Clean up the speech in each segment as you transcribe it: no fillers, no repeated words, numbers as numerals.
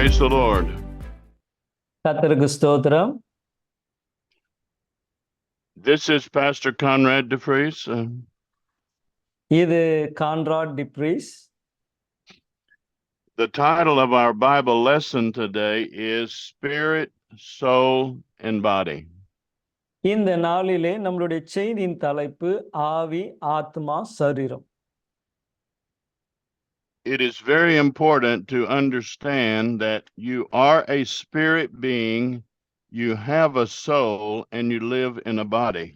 Praise the Lord. கர்த்தருக்கு ஸ்தோத்திரம். This is Pastor Conrad DeFries. இது Conrad டிப்ரீஸ். The title of our Bible lesson today is Spirit, Soul, and Body. இந்த நாளிலே நம்மளுடைய செய்தியின் தலைப்பு ஆவி, ஆத்மா, சரீரம். It is very important to understand that you are a spirit being, you have a soul, and you live in a body.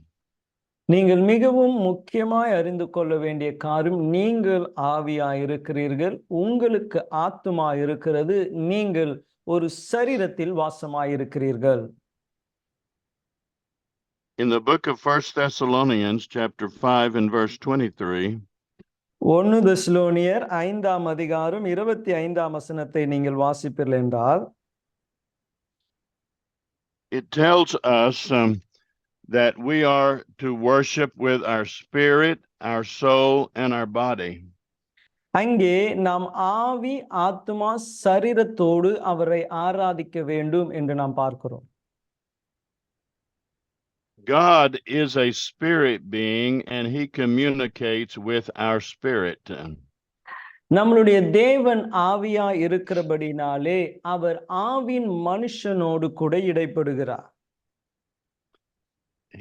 நீங்கள் மிகவும் முக்கியமாய் அறிந்து கொள்ள வேண்டிய காரியம், நீங்கள் ஆவியாய் இருக்கிறீர்கள், உங்களுக்கு ஆத்மா இருக்கிறது, நீங்கள் ஒரு சரீரத்தில் வாசமாய் இருக்கிறீர்கள். In the book of 1 Thessalonians chapter 5 and verse 23, 1 தெசலோனியர் 5ஆம் அதிகாரம் 25ஆம் வசனத்தை நீங்கள் வாசிப்பீர்கள் என்றால், it tells us that we are to worship with our spirit, our soul, and our body. அங்கே நாம் ஆவி, ஆத்மா, சரீரத்தோடு அவரை ஆராதிக்க வேண்டும் என்று நாம் பார்க்கிறோம். God is a spirit being and he communicates with our spirit. நம்மளுடைய தேவன் ஆவியா இருக்கிறபடினாலே அவர் ஆவின் மனுஷனோடு கூட இடைப்படுகிறார்.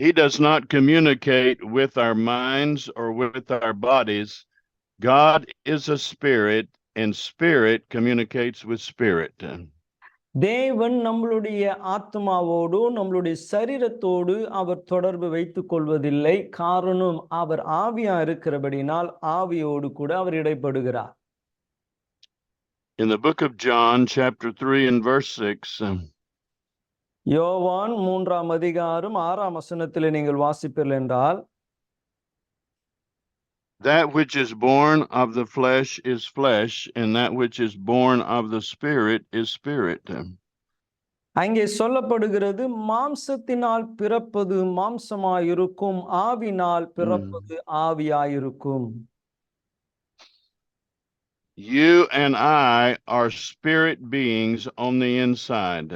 He does not communicate with our minds or with our bodies. God is a spirit and spirit communicates with spirit. தேவன் நம்மளுடைய ஆத்மாவோடு நம்மளுடைய சரீரத்தோடு அவர் தொடர்பு வைத்துக் கொள்வதில்லை. காரணம், அவர் ஆவியா இருக்கிறபடினால் ஆவியோடு கூட அவர் இடைப்படுகிறார். In the book of John chapter 3 and verse 6, யோவான் 3ஆம் அதிகாரம் 6ஆம் வசனத்திலே நீங்கள் வாசிப்பீர்கள் என்றால், that which is born of the flesh is flesh, and that which is born of the spirit is spirit. அங்கே சொல்லப்படுகிறது, மாம்சத்தினால் பிறப்பது மாம்சமாயிருக்கும், ஆவினால் பிறப்பது ஆவியாயிருக்கும். You and I are spirit beings on the inside.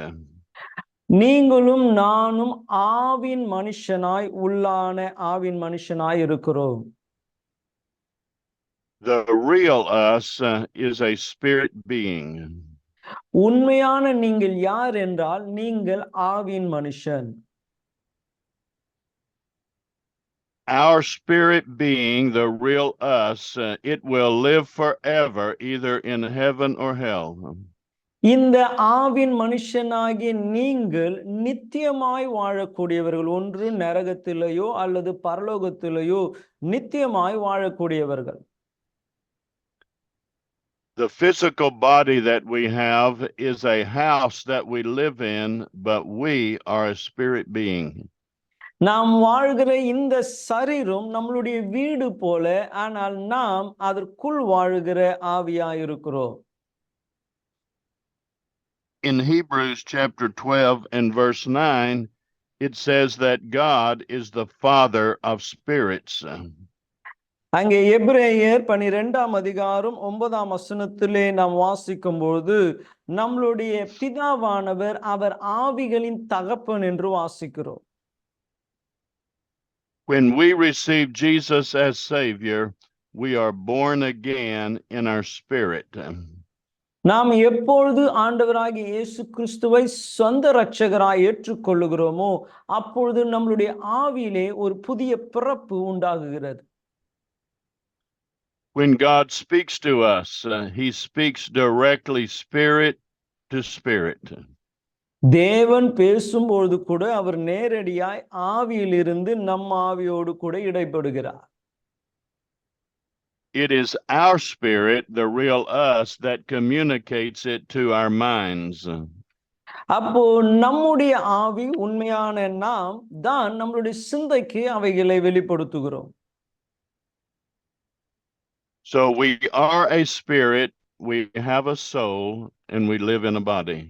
நீங்களும் நானும் ஆவின் மனுஷனாய், உள்ளான ஆவின் மனுஷனாய் இருக்கிறோம். The real us is a spirit being. உண்மையான நீங்கள் யார் என்றால், நீங்கள் ஆவின் மனுஷன். Our spirit being, the real us, it will live forever, either in heaven or hell. இந்த ஆவின் மனுஷனாகிய நீங்கள் நித்தியமாய் வாழக்கூடியவர்கள். ஒன்று நரகத்திலேயோ அல்லது பரலோகத்திலேயோ நித்தியமாய் வாழக்கூடியவர்கள். The physical body that we have is a house that we live in, but we are a spirit being. நாம் வாழ்கிற இந்த சரீரம் நம்மளுடைய வீடு போல, ஆனால் நாம் அதற்குள் வாழ்கிற ஆவியாயிருக்கிறோம். In Hebrews chapter 12 and verse 9, it says that God is the Father of spirits. அங்கே எபிரேயர் 12ஆம் அதிகாரம் 9ஆம் வசனத்திலே நாம் வாசிக்கும் பொழுது, நம்மளுடைய பிதாவானவர் அவர் ஆவிகளின் தகப்பன் என்று வாசிக்கிறோம். When we receive Jesus as Savior, we are born again in our spirit. நாம் எப்பொழுது ஆண்டவராகிய இயேசு கிறிஸ்துவை சொந்த இரட்சகராய் ஏற்றுக்கொள்ளுகிறோமோ, அப்பொழுது நம்மளுடைய ஆவியிலே ஒரு புதிய பிறப்பு உண்டாகுகிறது. When God speaks to us, he speaks directly spirit to spirit. தேவன் பேசும்பொழுது கூட அவர் நேரடியாய் ஆவியிலிருந்து நம் ஆவியோடு கூட இடைப்படுகிறார். It is our spirit, the real us, that communicates it to our minds. அப்போ நம்முடைய ஆவி, உண்மையான நாம் தான் நம்மளுடைய சிந்தைக்கு அவைகளை வெளிப்படுத்துகிறோம். So we are a spirit, we have a soul, and we live in a body.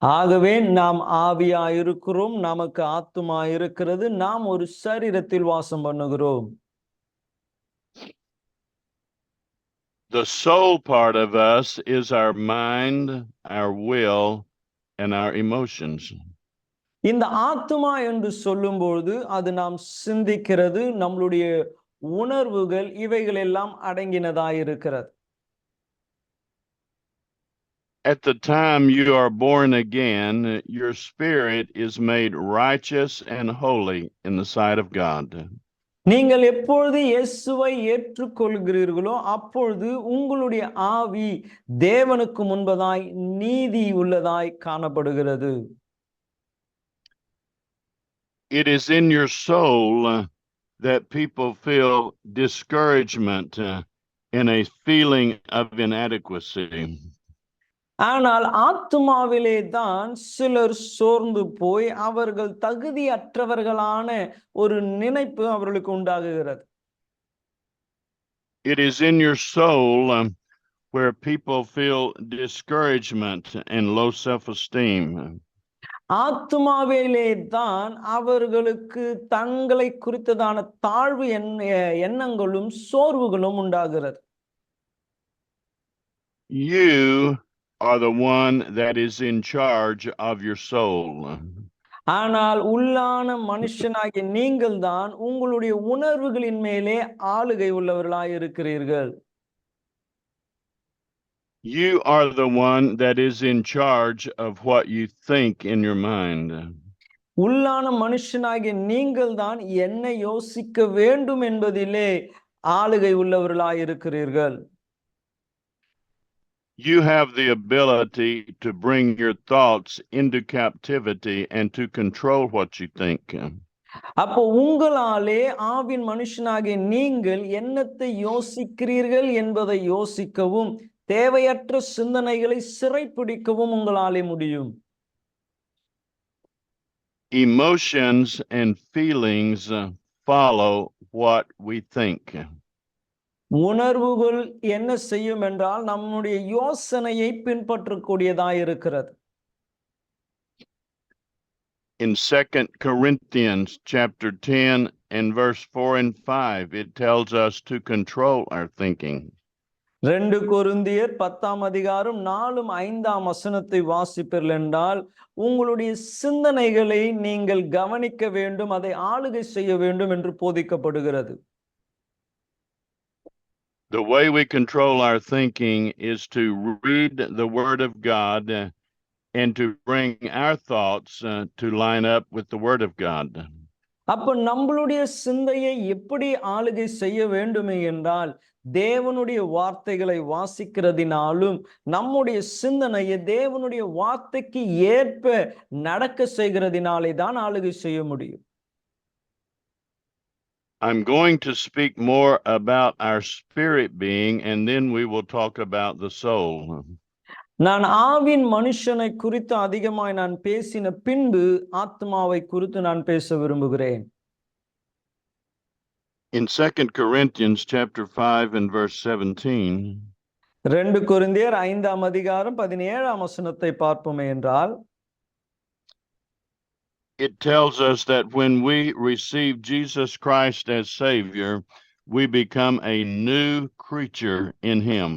ஆகவே நாம் ஆவியா இருக்கிறோம், நமக்கு ஆத்துமா இருக்கிறது, நாம் ஒரு சரீரத்தில் வாசம் பண்ணுகிறோம். The soul part of us is our mind, our will, and our emotions. இந்த ஆத்துமா என்று சொல்லும்போது அது நாம் சிந்திக்கிறது, நம்மளுடைய உணர்வுகள், இவைகள் எல்லாம் அடங்கினதாயிருக்கிறது. At the time you are born again, your spirit is made righteous and holy in the sight of God. நீங்கள் எப்பொழுது இயேசுவை ஏற்றுக்கொள்கிறீர்களோ அப்பொழுது உங்களுடைய ஆவி தேவனுக்கு முன்பதாய் நீதி உள்ளதாய் காணப்படுகிறது. It is in your soul that people feel discouragement and a feeling of inadequacy. ஆனால் ஆத்துமாவிலே தான் சிலர் சோர்ந்து போய் அவர்கள் தகுதியற்றவர்களான ஒரு நினைப்பு அவர்களுக்கு உண்டாகுகிறது. It is in your soul where people feel discouragement and low self-esteem. ஆத்துமாவிலே தான் அவர்களுக்கு தங்களை குறித்ததான தாழ்வு எண்ணங்களும் சோர்வுகளும் உண்டாகிறது. You are the one that is in charge of your soul. ஆனால் உள்ளான மனுஷனாகிய நீங்கள் தான் உங்களுடைய உணர்வுகளின் மேலே ஆளுகை உள்ளவர்களாய் இருக்கிறீர்கள். You are the one that is in charge of what you think in your mind. உள்ளான மனுஷனாகிய நீங்கள் தான் என்ன யோசிக்க வேண்டும் என்பதிலே ஆளுகை உள்ளவர்களாய் இருக்கிறீர்கள். You have the ability to bring your thoughts into captivity and to control what you think. அப்போ உங்களாலே ஆவின் மனுஷனாகிய நீங்கள் என்னத்தை யோசிக்கிறீர்கள் என்பதை யோசிக்கவும் தேவையற்ற சிந்தனைகளை சிறைப்பிடிக்கவும் உங்களாலே முடியும். Emotions and feelings follow what we think. உணர்வுகள் என்ன செய்யும் என்றால் நம்முடைய யோசனையை பின்பற்றக்கூடியதாய் இருக்கிறது. In 2 Corinthians chapter 10 and verse 4 and 5, it tells us to control our thinking. 2 கொரிந்தியர் 10ஆம் அதிகாரம் 4 5ஆம் வசனத்தை வாசிப்பீர்கள் என்றால் உங்களுடைய சிந்தனைகளை நீங்கள் கவனிக்க வேண்டும், அதை ஆளுகை செய்ய வேண்டும் என்று போதிக்கப்படுகிறது. The way we control our thinking is to read the Word of God and to bring our thoughts to line up with the Word of God. அப்ப நம்மளுடைய சிந்தையை எப்படி ஆளுகை செய்ய வேண்டுமே என்றால் தேவனுடைய வார்த்தைகளை வாசிக்கிறதினாலும் நம்முடைய சிந்தனையை தேவனுடைய வார்த்தைக்கு ஏற்ப நடக்க செய்கிறதினாலே தான் ஆளுகை செய்ய முடியும். I'm going to speak more about our spirit being, and then we will talk about the soul. நான் ஆவின் மனுஷனை குறித்து அதிகமாய் நான் பேசின பின்பு ஆத்மாவை குறித்து நான் பேச விரும்புகிறேன். In 2 Corinthians chapter 5 and verse 17, 2 கொரிந்தியர் 5ஆம் அதிகாரம் 17ஆம் வசனத்தை பார்ப்போமே என்றால் it tells us that when we receive Jesus Christ as Savior, we become a new creature in Him.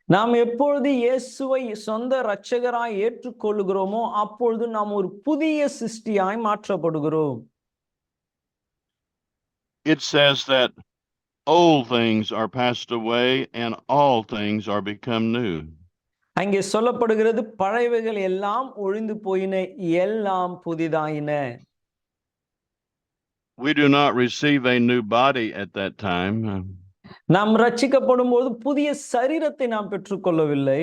நாம் எப்பொழுது இயேசுவை சொந்த இரட்சகராய் ஏற்றுக்கொள்கிறோமோ அப்பொழுது நாம் ஒரு புதிய சிருஷ்டியாய் மாற்றப்படுகிறோம். It says that old things are passed away and all things are become new. அங்கே சொல்லப்படுகிறது பழையவைகள் எல்லாம் ஒழிந்து போயின, எல்லாம் புதிதாயின. We do not receive a new body at that time. நாம் ரட்சிக்கப்படும் போது புதிய சரீரத்தை நாம் பெற்றுக்கொள்ளவில்லை.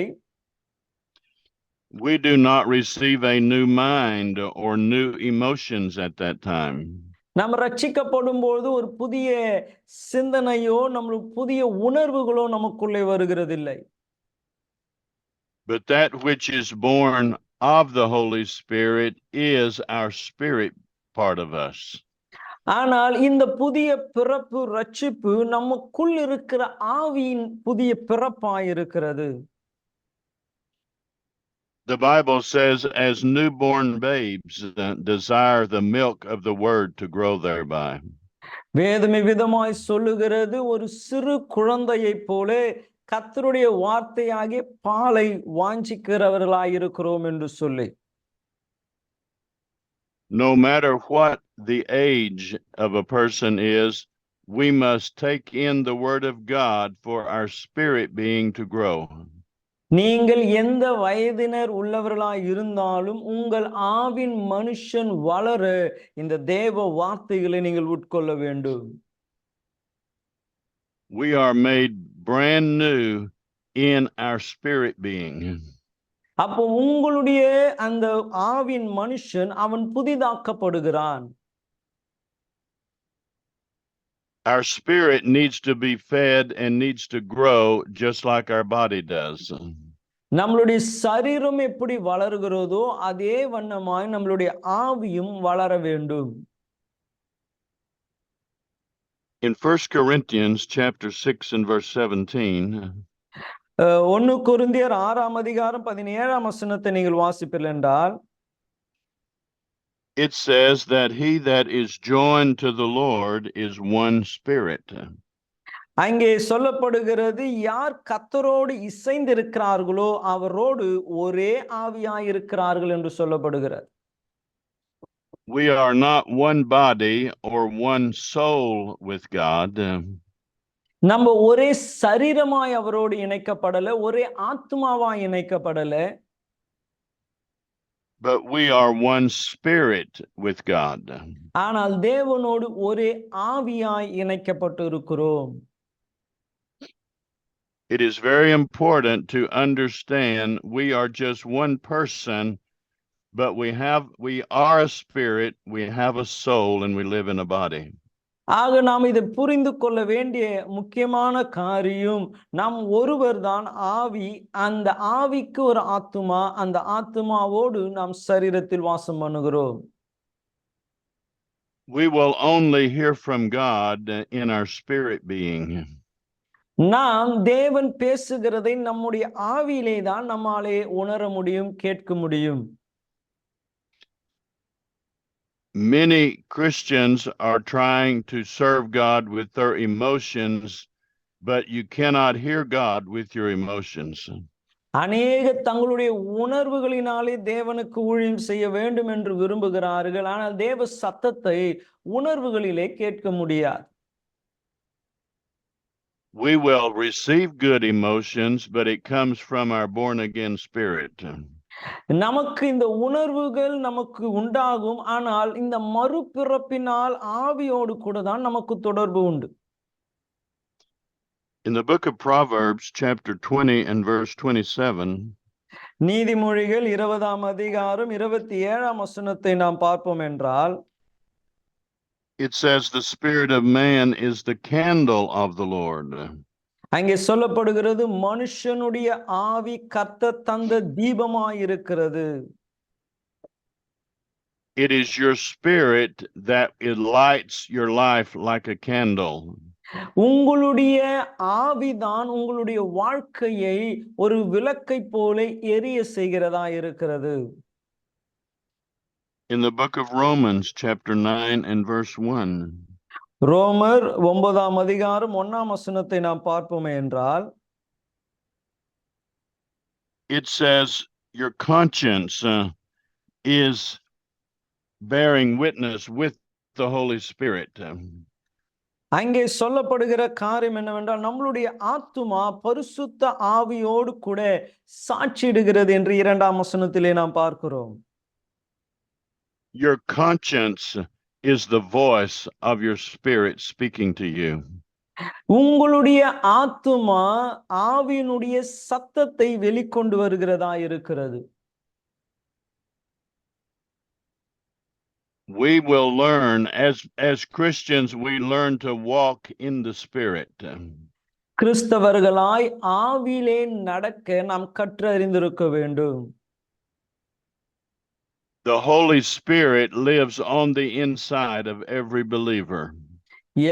We do not receive a new mind or new emotions at that time. நாம் ரட்சிக்கப்படும் போது ஒரு புதிய சிந்தனையோ நம்மளுக்கு புதிய உணர்வுகளோ நமக்குள்ளே வருகிறதில்லை. But that which is born of the Holy Spirit is our spirit part of us. ஆனால் இந்த புதிய பிறப்பு ரட்சிப்பு நமக்குள் இருக்கிற ஆவியின் புதிய பிறப்பாய் இருக்கிறது. The Bible says, as newborn babes desire the milk of the word to grow thereby. வேதம் விதமாய் சொல்லுகிறது ஒரு சிறு குழந்தையைப் போல கர்த்தருடைய வார்த்தையாகிய பாலை வாஞ்சிக்கிறவர்களாய் இருக்கிறோம் என்று சொல்லி. No matter what the age of a person is, we must take in the word of God for our spirit being to grow. நீங்கள் எந்த வயதினர் உள்ளவர்களாய் இருந்தாலும் உங்கள் ஆவின் மனுஷன் வளர இந்த தேவ வார்த்தைகளை நீங்கள் உட்கொள்ள வேண்டும். We are made brand new in our spirit being. அப்போ உங்களுடைய அந்த ஆவின் மனுஷன் அவன் புதிதாக்கப்படுகிறான். Our spirit needs to be fed and needs to grow just like our body does. நம்மளுடைய சரீரம் எப்படி வளர்கிறதோ அதே வண்ணமாய் நம்மளுடைய ஆவியும் வளர வேண்டும். In 1 Corinthians chapter 6 and verse 17, 1 கொரிந்தியர் 6ஆம் அதிகாரம் 17ஆம் வசனத்தை நீங்கள் வாசிப்பீர்கள் என்றால், it says that he that is joined to the Lord is one spirit. அங்கே சொல்லப்படுகிறது, யார் கர்த்தரோடு இசைந்திருக்கிறார்களோ அவரோடு ஒரே ஆவியாயிருக்கிறார்கள் என்று சொல்லப்படுகிறது. We are not one body or one soul with God. நம்ம ஒரே சரீரமாய் அவரோடு இணைக்கப்படல, ஒரே ஆத்மாவாய் இணைக்கப்படல. But we are one spirit with God. ஆனால் தேவனோடு ஒரே ஆவியாய் இணைக்கப்பட்டு இருக்கிறோம். It is very important to understand we are just one person, but we are a spirit, we have a soul, and we live in a body. ஆக நாம் இதை புரிந்து கொள்ள வேண்டிய முக்கியமான காரியம், நாம் ஒருவர் தான் ஆவி, அந்த ஆவிக்கு ஒரு ஆத்துமா, அந்த ஆத்துமாவோடு நாம் சரீரத்தில் வாசம் பண்ணுகிறோம். We will only hear from God in our spirit being. நாம் தேவன் பேசுகிறதை நம்முடைய ஆவியிலே தான் நம்மாலே உணர முடியும், கேட்க முடியும். Many Christians are trying to serve God with their emotions, but you cannot hear God with your emotions. அநேக தங்களுடைய உணர்வுகளினாலே தேவனுக்கு ஊழியம் செய்ய வேண்டும் என்று விரும்புகிறார்கள், ஆனால் தேவ சத்தத்தை உணர்வுகளிலே கேட்க முடியாது. We will receive good emotions, but it comes from our born again spirit. நமக்கு இந்த உணர்வுகள் நமக்கு உண்டாகும், ஆனால் இந்த மறுபிறப்பினால் ஆவியோடு கூட தான் நமக்கு தொடர்பு உண்டு. In the book of Proverbs, chapter 20 and verse 27, நீதிமொழிகள் 20ஆம் அதிகாரம் 27ஆம் வசனத்தை நாம் பார்ப்போம் என்றால், it says, the spirit of man is the candle of the Lord. அங்கே சொல்லப்படுகிறது, மனுஷனுடைய ஆவி கர்த்தர் தந்த தீபமாயிருக்கிறது. It is your spirit that it lights your life like a candle. உங்களுடைய ஆவிதான் உங்களுடைய வாழ்க்கையை ஒரு விளக்கை போல எரிய செய்கிறதா இருக்கிறது. In the book of Romans, chapter 9 and verse 1, ரோமர் 9ஆம் அதிகாரம் 1ஆம் வசனத்தை நாம் பார்ப்போமே என்றால், it says your conscience is bearing witness with the Holy Spirit. அங்கே சொல்லப்படுகிற காரியம் என்னவென்றால், நம்மளுடைய ஆத்துமா பரிசுத்த ஆவியோடு கூட சாட்சியிடுகிறது என்று 2ஆம் வசனத்திலே நாம் பார்க்கிறோம். Your conscience is the voice of your spirit speaking to you. உங்களுடைய ஆத்துமா ஆவியினுடைய சத்தத்தை வெளிக்கொண்டு வருகிறதா இருக்கிறது. We will learn as Christians, we learn to walk in the spirit. கிறிஸ்தவர்களாய் ஆவியிலே நடக்க நாம் கற்று அறிந்திருக்க வேண்டும். The Holy Spirit lives on the inside of every believer.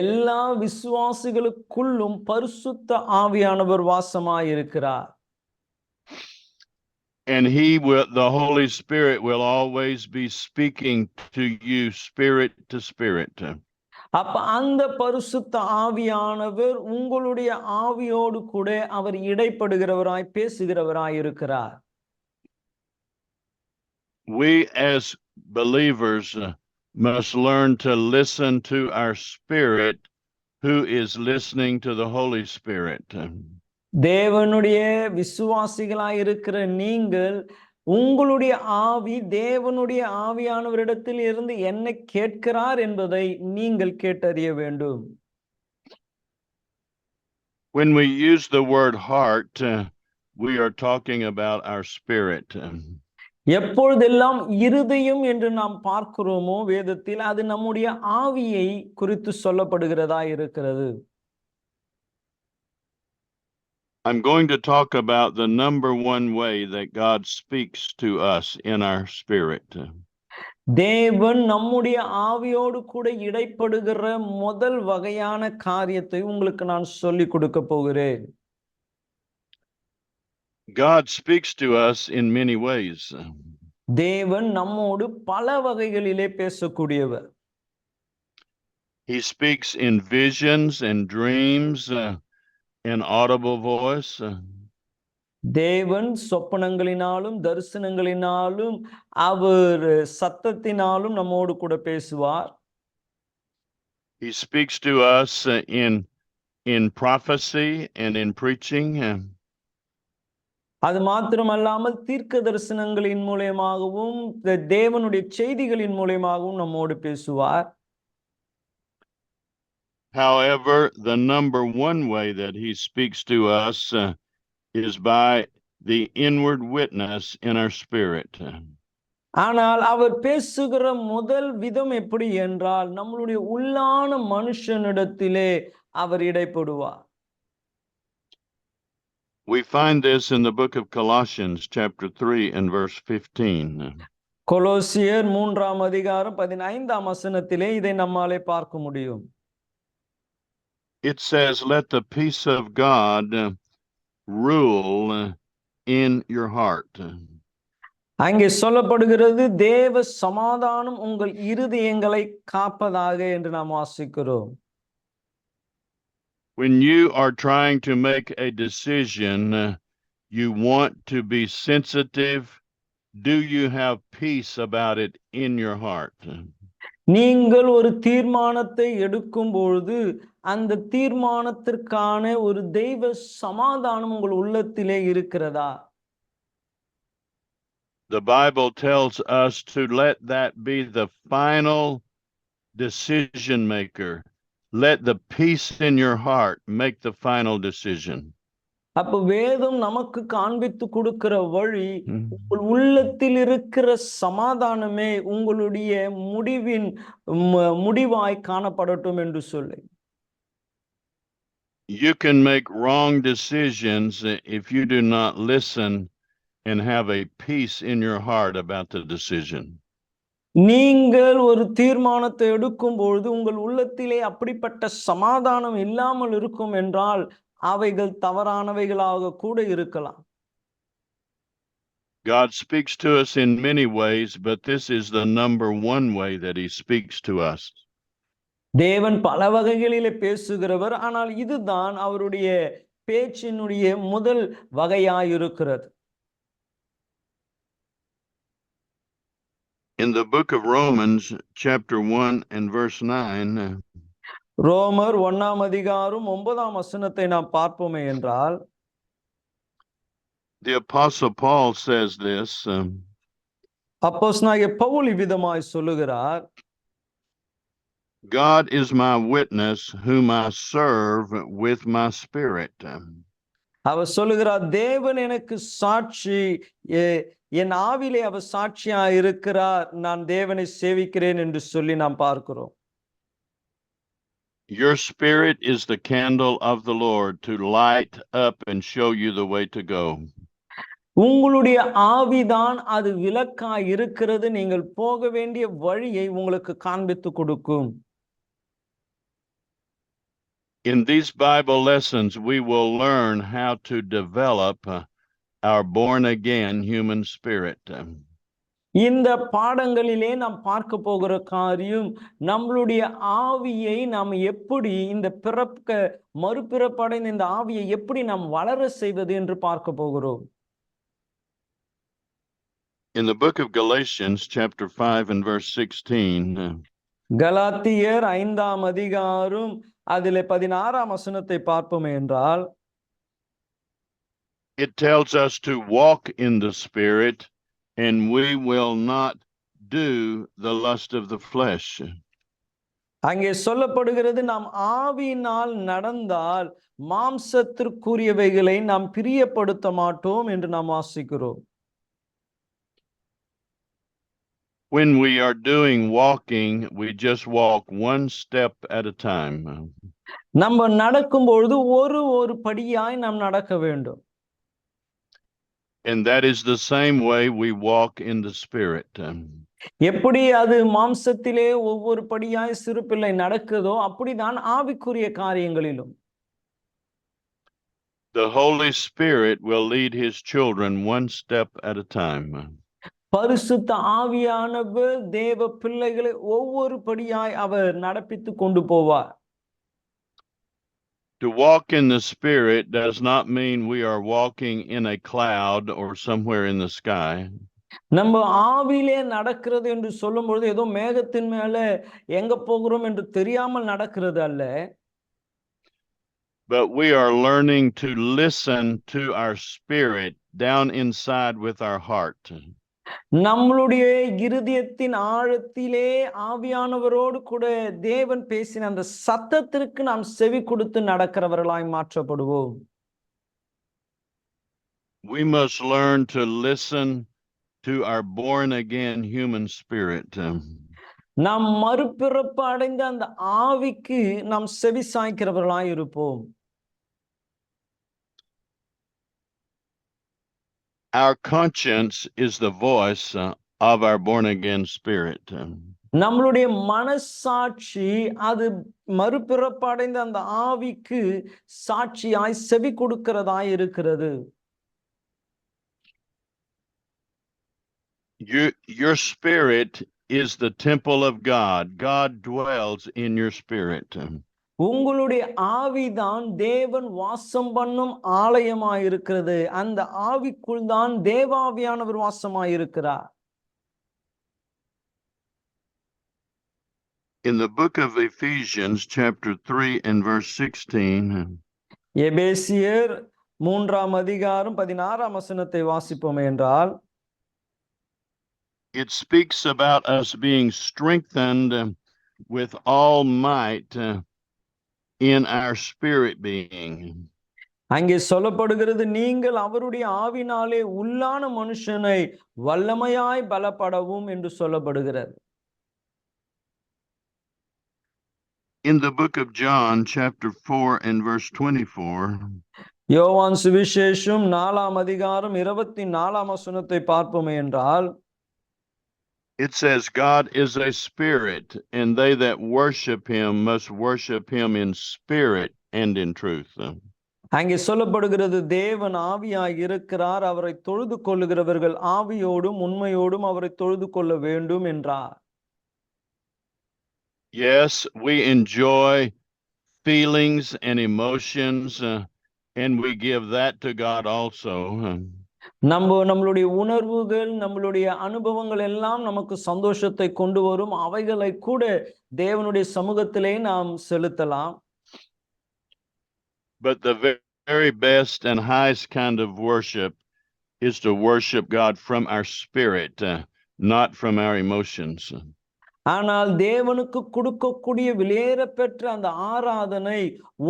எல்லா விசுவாசிகளுக்குள்ளும் பரிசுத்த ஆவியானவர் வாசமாயிருக்கிறார். And the Holy Spirit will always be speaking to you spirit to spirit. அப்ப அந்த பரிசுத்த ஆவியானவர் உங்களுடைய ஆவியோடு கூட அவர் இடைப்படுகிறவராய் பேசுகிறவராய் இருக்கிறார். We as believers must learn to listen to our spirit who is listening to the Holy Spirit. தேவனுடைய விசுவாசிகளாய் இருக்கிற நீங்கள் உங்களுடைய ஆவி தேவனுடைய ஆவியானவரிடத்தில் இருந்து என்ன கேட்கிறார் என்பதை நீங்கள் கேட்டறிய வேண்டும். When we use the word heart, we are talking about our spirit. எப்பொழுதெல்லாம் இருதயம் என்று நாம் பார்க்கிறோமோ வேதத்தில் அது நம்முடைய ஆவியை குறித்து சொல்லப்படுகிறதா இருக்கிறது. I'm going to talk about the number one way that God speaks to us in our spirit. தேவன் நம்முடைய ஆவியோடு கூட இடைப்படுகிற முதல் வகையான காரியத்தை உங்களுக்கு நான் சொல்லிக் கொடுக்க போகிறேன். God speaks to us in many ways. தேவன் நம்மோடு பல வகைகளிலே பேசக்கூடியவர். He speaks in visions and dreams, in audible voice. தேவன் சொப்பனங்களினாலும் தரிசனங்களினாலும் அவர் சத்தத்தினாலும் நம்மோடு கூட பேசுவார். He speaks to us in prophecy and in preaching. அது மாத்திரமல்லாமல் தீர்க்க தரிசனங்களின் மூலமாகவும் தேவனுடைய செய்திகளின் மூலமாகவும் நம்மோடு பேசுவார். However, the number one way that he speaks to us is by the inward witness in our spirit. ஆனால் அவர் பேசுகிற முதல் விதம் எப்படி என்றால் நம்மளுடைய உள்ளான மனுஷனிடத்திலே அவர் இடைப்படுவார். We find this in the book of Colossians chapter 3 and verse 15. கொலோசியர் 3ஆம் அதிகாரம் 15ஆம் வசனத்திலே இதை நம்மாலே பார்க்க முடியும். It says, "Let the peace of God rule in your heart." அங்கே சொல்லப்படுகிறது தேவ சமாதானம் உங்கள் இருதயங்களை காப்பதாக என்று நாம் வாசிக்கிறோம். When you are trying to make a decision, you want to be sensitive. Do you have peace about it in your heart? நீங்கள் ஒரு தீர்மானத்தை எடுக்கும் பொழுது அந்த தீர்மானத்திற்கான ஒரு தெய்வ சமாதானம் உங்கள் உள்ளத்திலே இருக்கிறதா? The Bible tells us to let that be the final decision maker. Let the peace in your heart make the final decision. அப்ப வேதம் நமக்கு காண்பித்து கொடுக்கிற வழி உங்கள் உள்ளத்தில் இருக்கிற சமாதானமே உங்களுடைய முடிவாய் காணப்படட்டும் என்று சொல்லி. You can make wrong decisions if you do not listen and have a peace in your heart about the decision. நீங்கள் ஒரு தீர்மானத்தை எடுக்கும் பொழுது உங்கள் உள்ளத்திலே அப்படிப்பட்ட சமாதானம் இல்லாமல் இருக்கும் என்றால் அவைகள் தவறானவைகளாக கூட இருக்கலாம். God speaks to us in many ways, but this is the number one way that he speaks to us. தேவன் பல வகைகளிலே பேசுகிறவர், ஆனால் இதுதான் அவருடைய பேச்சினுடைய முதல் வகையாயிருக்கிறது. In the book of Romans, chapter 1 and verse 9, ரோமர் 1ஆம் அதிகாரம் 9ஆம் வசனத்தை நாம் பார்ப்போமே என்றால், the Apostle Paul says this, அப்போஸ்தலனாகிய பவுல் இவ்விதமாய் சொல்லுகிறார், God is my witness whom I serve with my spirit. அவர் சொல்லுகிறார், தேவன் எனக்கு சாட்சி, என் ஆவிலே அவர் சாட்சியா இருக்கிறார், நான் தேவனை சேவிக்கிறேன் என்று சொல்லி நாம் பார்க்கிறோம். Your spirit is the candle of the Lord to light up and show you the way to go. உங்களுடைய ஆவிதான் அது விளக்காய் இருக்கிறது, நீங்கள் போக வேண்டிய வழியை உங்களுக்கு காண்பித்து கொடுக்கும். In these Bible lessons, we will learn how to develop our born-again human spirit. இந்த பாடங்களிலே நாம் பார்க்க போகிற காரியம் நம்மளுடைய ஆவியை நாம் எப்படி இந்த மறுபிறப்படைந்த இந்த ஆவியை எப்படி நாம் வளர செய்வது என்று பார்க்க போகிறோம். In the book of Galatians, chapter 5 and verse 16, கலாத்தியர் 5ஆம் அதிகாரம் அதிலே 16ஆம் வசனத்தை பார்ப்போம் என்றால், it tells us to walk in the Spirit, and we will not do the lust of the flesh. அங்கே சொல்லப்படுகிறது, நாம் ஆவியினால் நடந்தால் மாம்சத்திற்குரியவைகளை நாம் பிரியப்படுத்த மாட்டோம் என்று நாம் வாசிக்கிறோம். When we are doing walking, we just walk one step at a time. நம்ம நடக்கும் பொழுது ஒரு படியாய் நாம் நடக்க வேண்டும். And that is the same way we walk in the Spirit. எப்படி அது மாம்சத்திலே ஒவ்வொரு படியாய் சிறு பிள்ளை நடக்குதோ அப்படிதான் ஆவிக்குரிய காரியங்களிலும். The Holy Spirit will lead his children one step at a time. பரிசுத்த ஆவியானவர் தேவ பிள்ளைகளை ஒவ்வொரு படியாய் அவர் நடப்பித்து கொண்டு போவார். To walk in the Spirit does not mean we are walking in a cloud or somewhere in the sky. நம்ம ஆவியிலே நடக்கிறது என்று சொல்லும் பொழுது ஏதோ மேகத்தின் மேல எங்க போகிறோம் என்று தெரியாமல் நடக்கிறது அல்ல. But we are learning to listen to our spirit down inside with our heart. நம்மளுடைய இருதயத்தின் ஆழத்திலே ஆவியானவரோடு கூட தேவன் பேசின அந்த சத்தத்திற்கு நாம் செவி கொடுத்து நடக்கிறவர்களாய் மாற்றப்படுவோம். We must learn to listen to our born again human spirit. நாம் மறுபிறப்பு அடைந்த அந்த ஆவிக்கு நாம் செவி சாய்க்கிறவர்களாய் இருப்போம். Our conscience is the voice of our born again spirit. நம்மளுடைய மனசாட்சி அது மறுபிறப்பு அடைந்த அந்த ஆவிக்கு சாட்சியாய் செவி கொடுக்கிறதாய் இருக்கிறது. Your spirit is the temple of God. God dwells in your spirit. உங்களுடைய ஆவிதான் தேவன் வாசம் பண்ணும் ஆலயமாய் இருக்கிறது. அந்த ஆவிக்குள் தான் தேவாவியானவர் வாசமாய் இருக்கிறார். In the book of Ephesians, chapter 3 and verse 16, எபேசியர் 3ஆம் அதிகாரம் 16ஆம் வசனத்தை வாசிப்போம் என்றால், it speaks about us being strengthened with all might in our spirit being. அங்கே சொல்லப்படுகிறது, நீங்கள் அவருடைய ஆவினாலே உள்ளான மனுஷனை வல்லமையாய் பலப்படவும் என்று சொல்லப்படுகிறது. In the book of John, chapter 4 and verse 24, யோவான் சுவிசேஷம் 4ஆம் அதிகாரம் 24ஆம் வசனத்தை பார்ப்போம் என்றால், it says, God is a spirit, and they that worship him must worship him in spirit and in truth. அங்கே சொல்லப்படுகிறது, தேவன் ஆவியாய் இருக்கிறார், அவரை தொழுது கொள்ளுகிறவர்கள் ஆவியோடும் உண்மையோடும் அவரை தொழுது கொள்ள வேண்டும் என்றார். Yes, we enjoy feelings and emotions, and we give that to God also. நம்மளுடைய உணர்வுகள், நம்மளுடைய அனுபவங்கள் எல்லாம் நமக்கு சந்தோஷத்தை கொண்டு வரும். அவைகளை கூட தேவனுடைய சமூகத்திலே நாம் செலுத்தலாம். But the very best and highest kind of worship is to worship God from our spirit, not from our emotions. ஆனால் தேவனுக்கு கொடுக்கக்கூடிய விலையேற பெற்ற அந்த ஆராதனை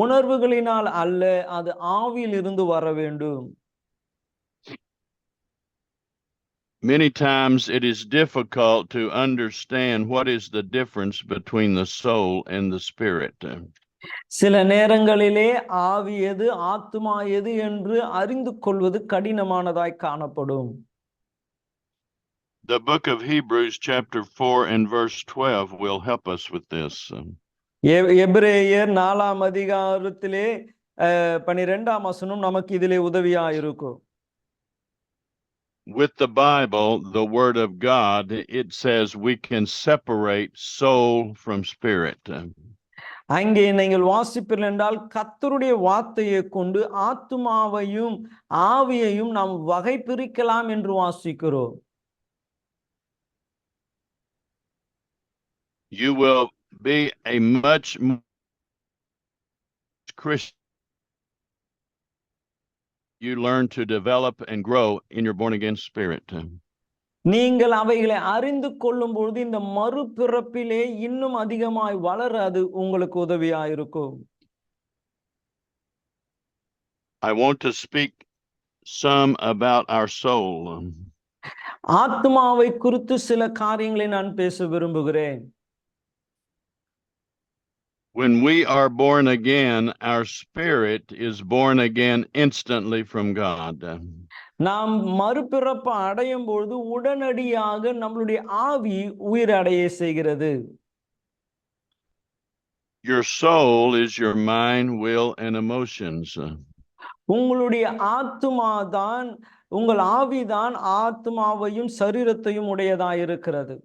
உணர்வுகளினால் அல்ல, அது ஆவியில் இருந்து வர வேண்டும். Many times it is difficult to understand what is the difference between the soul and the spirit. சில நேரங்களிலே ஆவி எது ஆத்துமா எது என்று அறிந்து கொள்வது கடினமானதாய் காணப்படும். The book of Hebrews chapter 4 and verse 12 will help us with this. எபிரேயர் 4ஆம் அதிகாரத்திலே 12ஆம் வசனம் நமக்கு இதிலே உதவியா இருக்கும். with the Bible, the Word of God, it says we can separate soul from spirit. அங்கே நீங்கள் வாசிப்பீர்கள் என்றால் கர்த்தருடைய வார்த்தையை கொண்டு ஆத்துமாவையும் ஆவியையும் நாம் வகை பிரிக்கலாம் என்று வாசிக்கிறோம். You will be a much Christian. You learn to develop and grow in your born again spirit. நீங்கள் அவைகளை அறிந்து கொள்ளும் பொழுது இந்த மறுபிறப்பிலே இன்னும் அதிகமாய் வளர அது உங்களுக்கு உதவியாயிருக்கும். I want to speak some about our soul. ஆத்மாவை குறித்து சில காரியங்களை நான் பேச விரும்புகிறேன். When we are born again, our spirit is born again instantly from God. நாம் மறுபிறப்பு அடையும் பொழுது உடனடியாக நம்மளுடைய ஆவி உயிரடைய செய்கிறது. Your soul is your mind, will, and emotions. உங்களுடைய ஆத்துமாதான், உங்கள் ஆவிதான் ஆத்மாவையும் சரீரத்தையும் உடையதாயிருக்கிறது.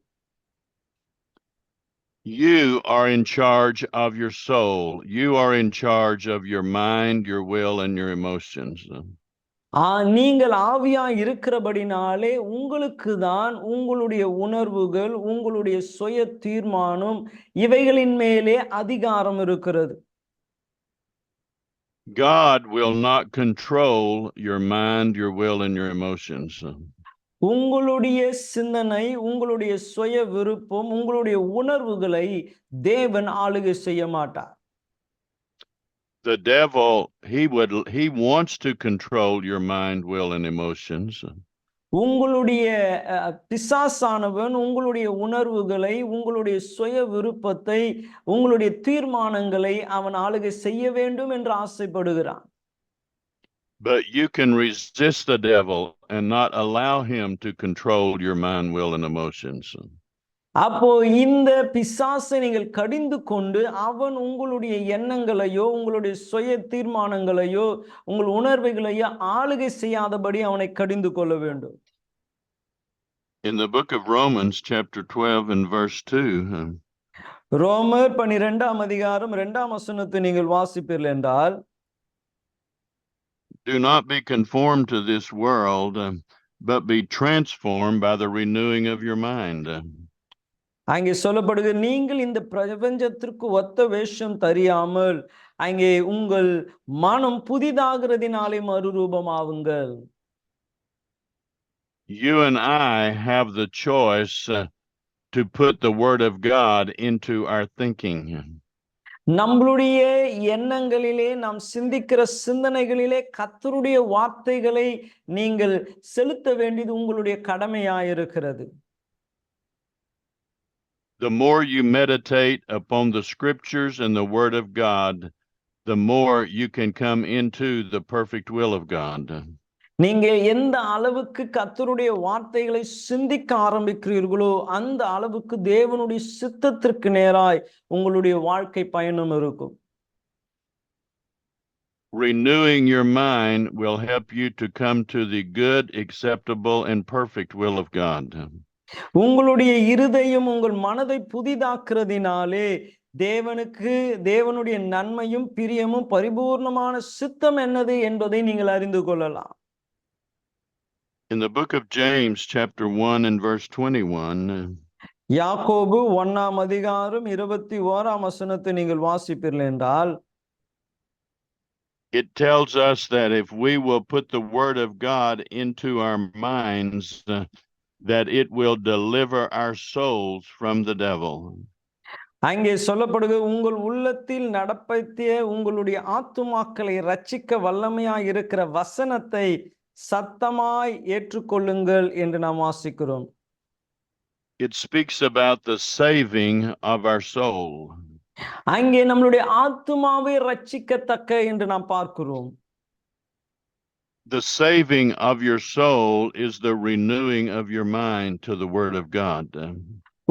You are in charge of your soul. You are in charge of your mind, your will, and your emotions. நீங்கள் ஆவியாய் இருக்கிறபடினாலே உங்களுக்கு தான் உங்களுடைய உணர்வுகள், உங்களுடைய சுய தீர்மானம் இவைகளின் மேலே அதிகாரம் இருக்கிறது. God will not control your mind, your will, and your emotions. உங்களுடைய சிந்தனை, உங்களுடைய சுய விருப்பம், உங்களுடைய உணர்வுகளை தேவன் ஆளுகை செய்ய மாட்டார். The devil, he wants to control your mind, will, and emotions. உங்களுடைய பிசாசானவன் உங்களுடைய உணர்வுகளை, உங்களுடைய சுய விருப்பத்தை, உங்களுடைய தீர்மானங்களை அவன் ஆளுகை செய்ய வேண்டும் என்று ஆசைப்படுகிறான். But you can resist the devil and not allow him to control your mind, will, and emotions. அப்போ இந்த பிசாசை நீங்கள் கடிந்து கொண்டு அவன் உங்களுடைய எண்ணங்களையோ, உங்களுடைய சுய தீர்மானங்களையோ, உங்கள் உணர்வுகளையோ ஆளுகை செய்யாதபடி அவனை கடிந்து கொள்ள வேண்டும். In the book of Romans, chapter 12 and verse 2. ரோமர் 12ஆம் அதிகாரம் 2ஆம் வசனத்தை நீங்கள் வாசிப்பீர்கள் என்றால், do not be conformed to this world, but be transformed by the renewing of your mind. அங்கே சொல்லப்படுகிறது, நீங்கள் இந்த பிரபஞ்சத்திற்கு ஒத்த வேஷம் தெரியாமல் அங்கே உங்கள் மனம் புதிதாகிறதினாலே மறுரூபமாவுங்கள். You and I have the choice to put the word of God into our thinking. நம்மளுடைய எண்ணங்களிலே, நாம் சிந்திக்கிற சிந்தனைகளிலே கர்த்தருடைய வார்த்தைகளை நீங்கள் செலுத்த வேண்டியது உங்களுடைய கடமையாயிருக்கிறது. The more you meditate upon the scriptures and the word of God, the more you can come into the perfect will of God. நீங்கள் எந்த அளவுக்கு கர்த்தருடைய வார்த்தைகளை சிந்திக்க ஆரம்பிக்கிறீர்களோ அந்த அளவுக்கு தேவனுடைய சித்தத்திற்கு நேராய் உங்களுடைய வாழ்க்கை பயணம் இருக்கும். Renewing your mind will help you to come to the good, acceptable, and perfect will of God. உங்களுடைய இருதயம், உங்கள் மனதை புதிதாக்குறதினாலே தேவனுடைய நன்மையும் பிரியமும் பரிபூர்ணமான சித்தம் என்னது என்பதை நீங்கள் அறிந்து கொள்ளலாம். In the book of James, chapter 1 and verse 21, யாக்கோபு 1ஆம் அதிகாரம் 21ஆம் வசனத்தை நீங்கள் வாசிப்பீர்கள் என்றால், it tells us that if we will put the word of God into our minds, that it will deliver our souls from the devil. அங்கே சொல்லப்படுகிறது, உங்கள் உள்ளத்தில் நடப்பித்திய உங்களுடைய ஆத்துமாக்களை ரட்சிக்க வல்லமையாய் இருக்கிற வசனத்தை சத்தமாய் ஏற்றுக்கொள்ளுங்கள் என்று நாம் வாசிக்கிறோம். It speaks about the saving of our soul. அங்கே நம்மளுடைய ஆத்துமாவை ரட்சிக்கத்தக்க என்று நாம் பார்க்கிறோம். The saving of your soul is the renewing of your mind to the word of God.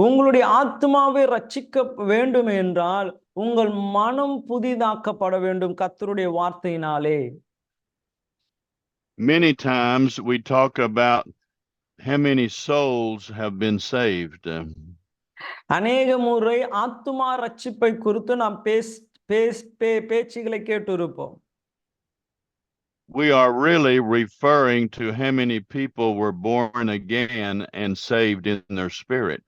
உங்களுடைய ஆத்துமாவை ரட்சிக்க வேண்டும் என்றால் உங்கள் மனம் புதிதாக்கப்பட வேண்டும் கர்த்தருடைய வார்த்தையினாலே. Many times we talk about how many souls have been saved. அநேக முறை ஆத்துமா ரட்சிப்பை குறித்து நாம் பேச்சுகளை கேட்டிருப்போம். We are really referring to how many people were born again and saved in their spirit.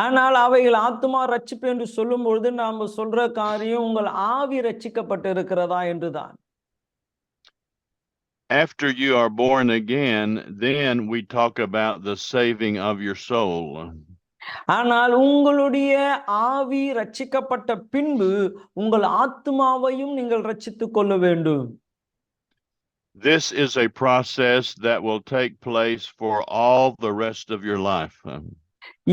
ஆனால் அவைகள் ஆத்துமா ரட்சிப்பு என்று சொல்லும்பொழுது நாம சொல்ற காரியம் உங்கள் ஆவி ரட்சிக்கப்பட்டு இருக்கிறதா என்றுதான். After you are born again, then we talk about the saving of your soul. ஆனால் உங்களுடைய ஆவி ரட்சிக்கப்பட்ட பின்பு உங்கள் ஆத்துமாவையும் நீங்கள் ரட்சித்துக் கொள்ள வேண்டும். This is a process that will take place for all the rest of your life.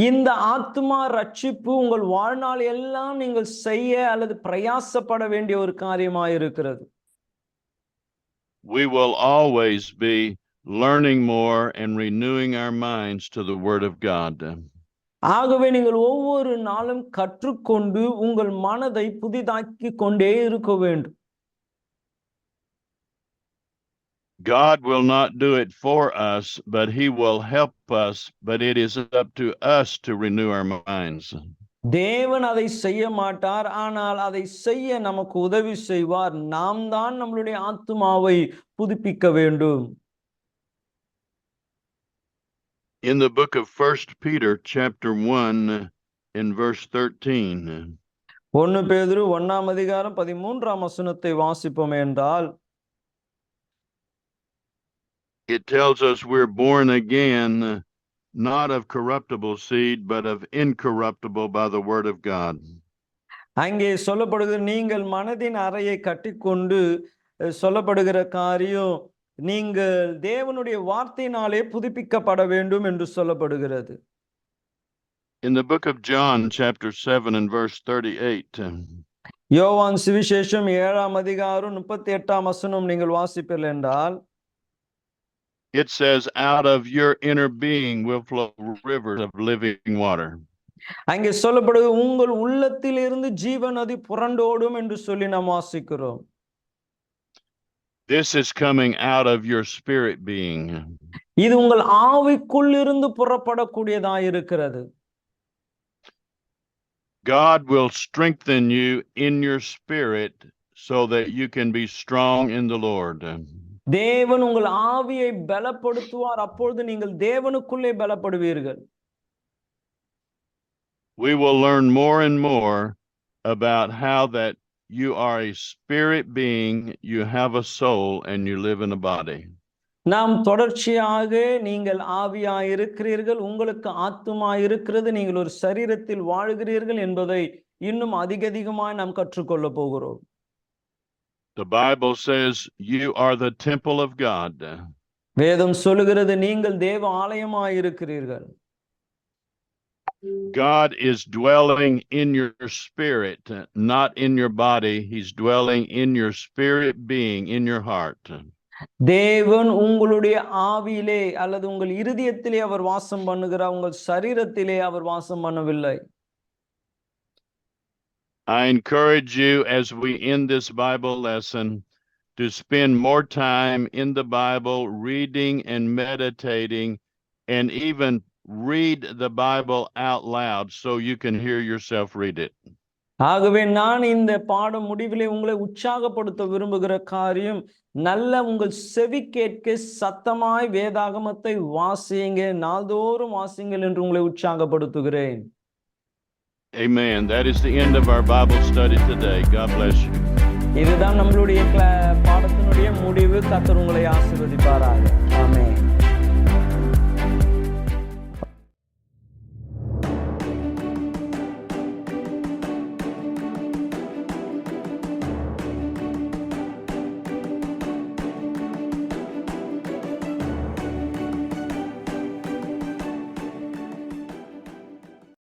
இந்த ஆத்துமா ரட்சிப்பு உங்கள் வாழ்நாள் எல்லாம் நீங்கள் செய்ய அல்லது பிரயாசப்பட வேண்டிய ஒரு காரியமாக இருக்கிறது. We will always be learning more and renewing our minds to the Word of God. ஆகவே நீங்கள் ஒவ்வொரு நாளும் கற்றுக்கொண்டு உங்கள் மனதை புதிதாக்கி கொண்டே இருக்க வேண்டும். God will not do it for us, but He will help us, but it is up to us to renew our minds. தேவன் அதை செய்ய மாட்டார், ஆனால் அதை செய்ய நமக்கு உதவி செய்வார். நாம் தான் நம்மளுடைய ஆத்துமாவை புதுப்பிக்க வேண்டும். In the book of 1 Peter chapter 1 in verse 13. 1 பேதுரு 1ஆம் அதிகாரம் 13ஆம் வசனத்தை வாசிப்போம் என்றால், it tells us we're born again, not of corruptible seed, but of incorruptible by the word of God. அங்கே சொல்லப்படுகிறது, நீங்கள் மனதின் அறையை கட்டிக்கொண்டு சொல்லப்படுகிற காரியம் நீங்கள் தேவனுடைய வார்த்தையினாலே புதுப்பிக்கப்பட வேண்டும் என்று சொல்லப்படுகிறது. In the book of John chapter 7 and verse 38. யோவான் சுவிசேஷம் 7ஆம் அதிகாரம் 38ஆம் வசனம் நீங்கள் வாசிப்பீர்கள் என்றால், it says, out of your inner being will flow rivers of living water. அங்கே சொல்லப்படுவது உங்கள் உள்ளத்தில் இருந்து ஜீவ நதி புரண்டோடும் என்று சொல்லி நாம் வாசிக்கிறோம். This is coming out of your spirit being. இது உங்கள் ஆவிக்குள் இருந்து புறப்படக்கூடியதாக இருக்கிறது. God will strengthen you in your spirit so that you can be strong in the Lord. தேவன் உங்கள் ஆவியை பலப்படுத்துவார், அப்பொழுது நீங்கள் தேவனுக்குள்ளே பலப்படுவீர்கள். We will learn more and more about how that you are a spirit being, you have a soul, and you live in a body. நாம் தொடர்ச்சியாக நீங்கள் ஆவியாய் இருக்கிறீர்கள், உங்களுக்கு ஆத்துமா இருக்கிறது, நீங்கள் ஒரு சரீரத்தில் வாழ்கிறீர்கள் என்பதை இன்னும் அதிகமாய் நாம் கற்றுக்கொள்ள போகிறோம். The Bible says you are the temple of God. வேதம் சொல்லுகிறது நீங்கள் தேவ ஆலயமாய் இருக்கிறீர்கள். God is dwelling in your spirit, not in your body. He's dwelling in your spirit being, in your heart. தேவன் உங்களுடைய ஆவியிலே அல்லது உங்கள் இருதயத்திலே அவர் வாசம் பண்ணுகிறார், உங்கள் சரீரத்திலே அவர் வாசம் பண்ணவில்லை. I encourage you as we end this Bible lesson to spend more time in the Bible, reading and meditating, and even read the Bible out loud so you can hear yourself read it. ஆகவே நான் இந்த பாடம் முடிவிலே உங்களை உற்சாகப்படுத்த விரும்புகிற காரியம், நல்ல உங்கள் செவி கேட்க சத்தமாய் வேதாகமத்தை வாசியுங்க, நாள்தோறும் வாசியுங்கள் என்று உங்களை உற்சாகப்படுத்துகிறேன். Amen. That is the end of our Bible study today. God bless you. இதுதான் நம்மளுடைய பாடத்தினுடைய முடிவு. கர்த்தர் உங்களை ஆசீர்வதிப்பாராக. ஆமென்.